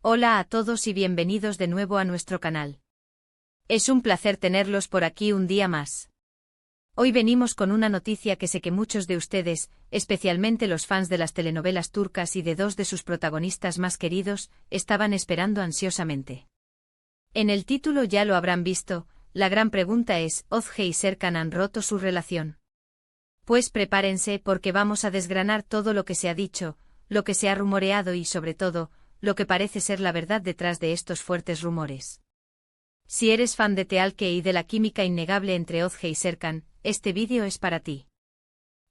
Hola a todos y bienvenidos de nuevo a nuestro canal. Es un placer tenerlos por aquí un día más. Hoy venimos con una noticia que sé que muchos de ustedes, especialmente los fans de las telenovelas turcas y de dos de sus protagonistas más queridos, estaban esperando ansiosamente. En el título ya lo habrán visto, la gran pregunta es, ¿Özge y Serkan han roto su relación? Pues prepárense porque vamos a desgranar todo lo que se ha dicho, lo que se ha rumoreado y sobre todo, lo que parece ser la verdad detrás de estos fuertes rumores. Si eres fan de Teal'c y de la química innegable entre Özge y Serkan, este vídeo es para ti.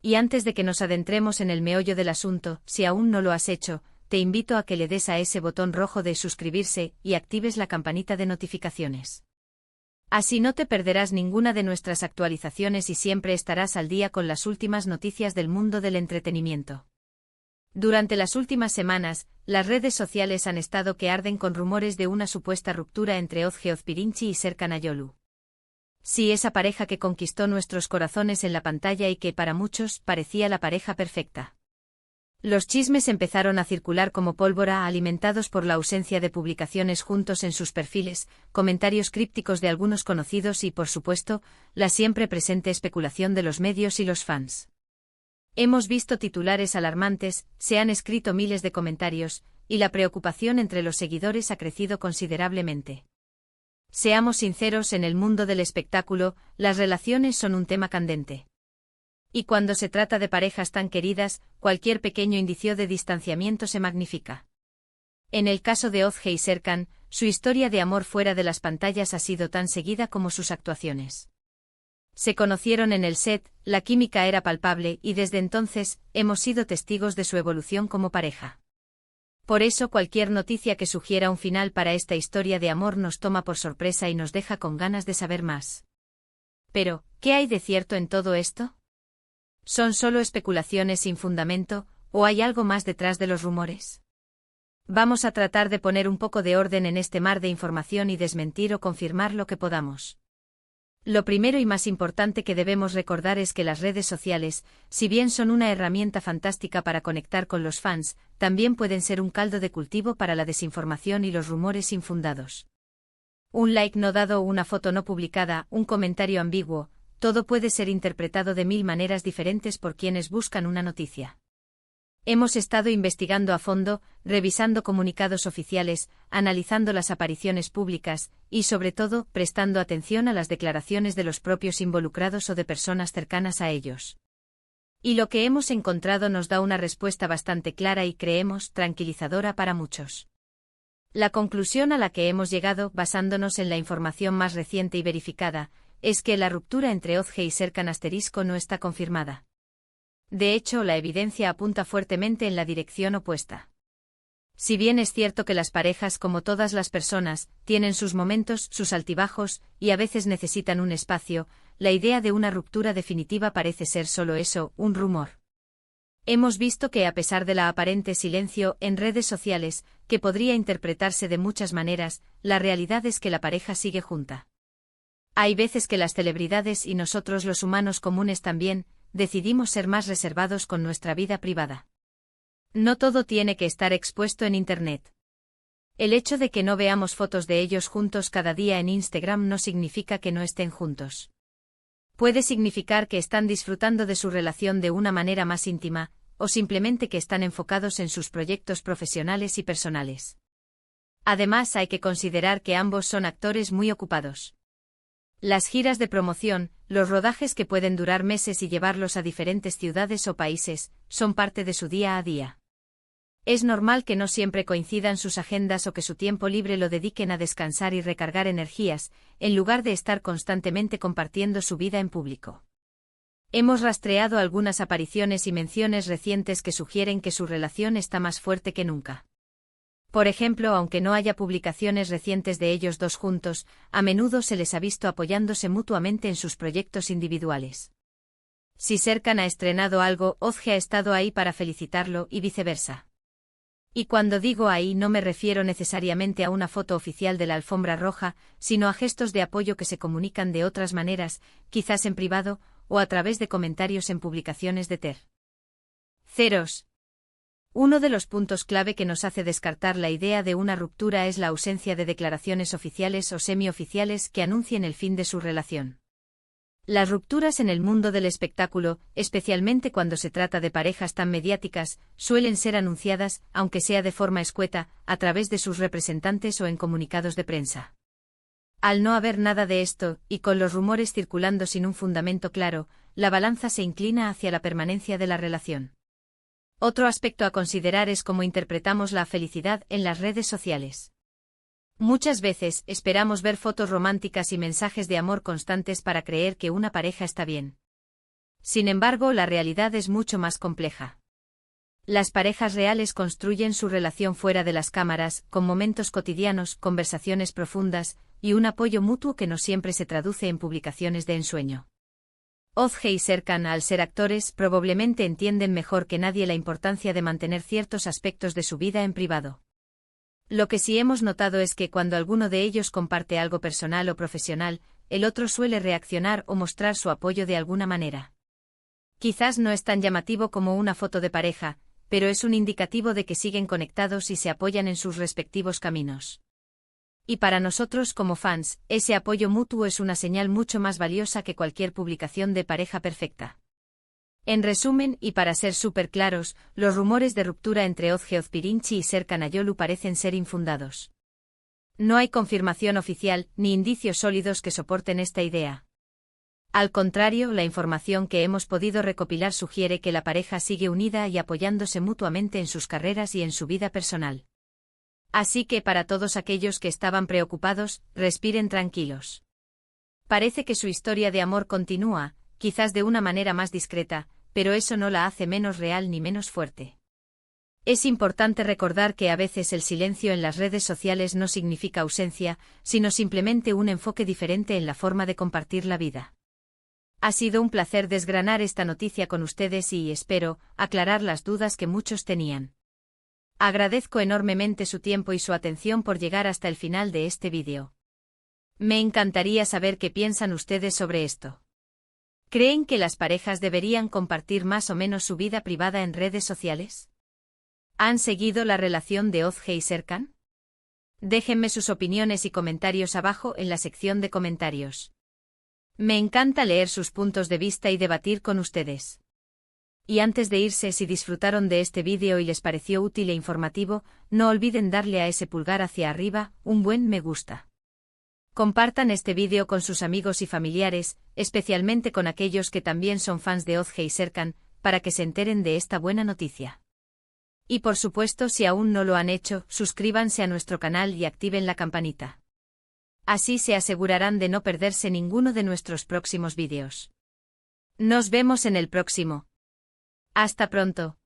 Y antes de que nos adentremos en el meollo del asunto, si aún no lo has hecho, te invito a que le des a ese botón rojo de suscribirse y actives la campanita de notificaciones. Así no te perderás ninguna de nuestras actualizaciones y siempre estarás al día con las últimas noticias del mundo del entretenimiento. Durante las últimas semanas, las redes sociales han estado que arden con rumores de una supuesta ruptura entre Özge Özpirinçci y Serkan Ayolu. Sí, esa pareja que conquistó nuestros corazones en la pantalla y que para muchos parecía la pareja perfecta. Los chismes empezaron a circular como pólvora, alimentados por la ausencia de publicaciones juntos en sus perfiles, comentarios crípticos de algunos conocidos y, por supuesto, la siempre presente especulación de los medios y los fans. Hemos visto titulares alarmantes, se han escrito miles de comentarios, y la preocupación entre los seguidores ha crecido considerablemente. Seamos sinceros, en el mundo del espectáculo, las relaciones son un tema candente. Y cuando se trata de parejas tan queridas, cualquier pequeño indicio de distanciamiento se magnifica. En el caso de Özge y Serkan, su historia de amor fuera de las pantallas ha sido tan seguida como sus actuaciones. Se conocieron en el set, la química era palpable y desde entonces hemos sido testigos de su evolución como pareja. Por eso cualquier noticia que sugiera un final para esta historia de amor nos toma por sorpresa y nos deja con ganas de saber más. Pero, ¿qué hay de cierto en todo esto? ¿Son solo especulaciones sin fundamento, o hay algo más detrás de los rumores? Vamos a tratar de poner un poco de orden en este mar de información y desmentir o confirmar lo que podamos. Lo primero y más importante que debemos recordar es que las redes sociales, si bien son una herramienta fantástica para conectar con los fans, también pueden ser un caldo de cultivo para la desinformación y los rumores infundados. Un like no dado o una foto no publicada, un comentario ambiguo, todo puede ser interpretado de mil maneras diferentes por quienes buscan una noticia. Hemos estado investigando a fondo, revisando comunicados oficiales, analizando las apariciones públicas, y sobre todo, prestando atención a las declaraciones de los propios involucrados o de personas cercanas a ellos. Y lo que hemos encontrado nos da una respuesta bastante clara y creemos tranquilizadora para muchos. La conclusión a la que hemos llegado, basándonos en la información más reciente y verificada, es que la ruptura entre Özge y Serkan * no está confirmada. De hecho, la evidencia apunta fuertemente en la dirección opuesta. Si bien es cierto que las parejas, como todas las personas, tienen sus momentos, sus altibajos, y a veces necesitan un espacio, la idea de una ruptura definitiva parece ser solo eso, un rumor. Hemos visto que a pesar de la aparente silencio en redes sociales, que podría interpretarse de muchas maneras, la realidad es que la pareja sigue junta. Hay veces que las celebridades y nosotros los humanos comunes también, decidimos ser más reservados con nuestra vida privada. No todo tiene que estar expuesto en Internet. El hecho de que no veamos fotos de ellos juntos cada día en Instagram no significa que no estén juntos. Puede significar que están disfrutando de su relación de una manera más íntima, o simplemente que están enfocados en sus proyectos profesionales y personales. Además, hay que considerar que ambos son actores muy ocupados. Las giras de promoción, los rodajes que pueden durar meses y llevarlos a diferentes ciudades o países, son parte de su día a día. Es normal que no siempre coincidan sus agendas o que su tiempo libre lo dediquen a descansar y recargar energías, en lugar de estar constantemente compartiendo su vida en público. Hemos rastreado algunas apariciones y menciones recientes que sugieren que su relación está más fuerte que nunca. Por ejemplo, aunque no haya publicaciones recientes de ellos dos juntos, a menudo se les ha visto apoyándose mutuamente en sus proyectos individuales. Si Serkan ha estrenado algo, Özge ha estado ahí para felicitarlo y viceversa. Y cuando digo ahí no me refiero necesariamente a una foto oficial de la alfombra roja, sino a gestos de apoyo que se comunican de otras maneras, quizás en privado, o a través de comentarios en publicaciones de terceros. Uno de los puntos clave que nos hace descartar la idea de una ruptura es la ausencia de declaraciones oficiales o semioficiales que anuncien el fin de su relación. Las rupturas en el mundo del espectáculo, especialmente cuando se trata de parejas tan mediáticas, suelen ser anunciadas, aunque sea de forma escueta, a través de sus representantes o en comunicados de prensa. Al no haber nada de esto, y con los rumores circulando sin un fundamento claro, la balanza se inclina hacia la permanencia de la relación. Otro aspecto a considerar es cómo interpretamos la felicidad en las redes sociales. Muchas veces esperamos ver fotos románticas y mensajes de amor constantes para creer que una pareja está bien. Sin embargo, la realidad es mucho más compleja. Las parejas reales construyen su relación fuera de las cámaras, con momentos cotidianos, conversaciones profundas, y un apoyo mutuo que no siempre se traduce en publicaciones de ensueño. Ozge y Serkan, al ser actores, probablemente entienden mejor que nadie la importancia de mantener ciertos aspectos de su vida en privado. Lo que sí hemos notado es que cuando alguno de ellos comparte algo personal o profesional, el otro suele reaccionar o mostrar su apoyo de alguna manera. Quizás no es tan llamativo como una foto de pareja, pero es un indicativo de que siguen conectados y se apoyan en sus respectivos caminos. Y para nosotros como fans, ese apoyo mutuo es una señal mucho más valiosa que cualquier publicación de pareja perfecta. En resumen, y para ser súper claros, los rumores de ruptura entre Ozge Ozpirinci y Serkan Ayolu parecen ser infundados. No hay confirmación oficial, ni indicios sólidos que soporten esta idea. Al contrario, la información que hemos podido recopilar sugiere que la pareja sigue unida y apoyándose mutuamente en sus carreras y en su vida personal. Así que para todos aquellos que estaban preocupados, respiren tranquilos. Parece que su historia de amor continúa, quizás de una manera más discreta, pero eso no la hace menos real ni menos fuerte. Es importante recordar que a veces el silencio en las redes sociales no significa ausencia, sino simplemente un enfoque diferente en la forma de compartir la vida. Ha sido un placer desgranar esta noticia con ustedes y, espero, aclarar las dudas que muchos tenían. Agradezco enormemente su tiempo y su atención por llegar hasta el final de este vídeo. Me encantaría saber qué piensan ustedes sobre esto. ¿Creen que las parejas deberían compartir más o menos su vida privada en redes sociales? ¿Han seguido la relación de Ozge y Serkan? Déjenme sus opiniones y comentarios abajo en la sección de comentarios. Me encanta leer sus puntos de vista y debatir con ustedes. Y antes de irse, si disfrutaron de este vídeo y les pareció útil e informativo, no olviden darle a ese pulgar hacia arriba, un buen me gusta. Compartan este vídeo con sus amigos y familiares, especialmente con aquellos que también son fans de Ozge y Serkan, para que se enteren de esta buena noticia. Y por supuesto, si aún no lo han hecho, suscríbanse a nuestro canal y activen la campanita. Así se asegurarán de no perderse ninguno de nuestros próximos vídeos. Nos vemos en el próximo. Hasta pronto.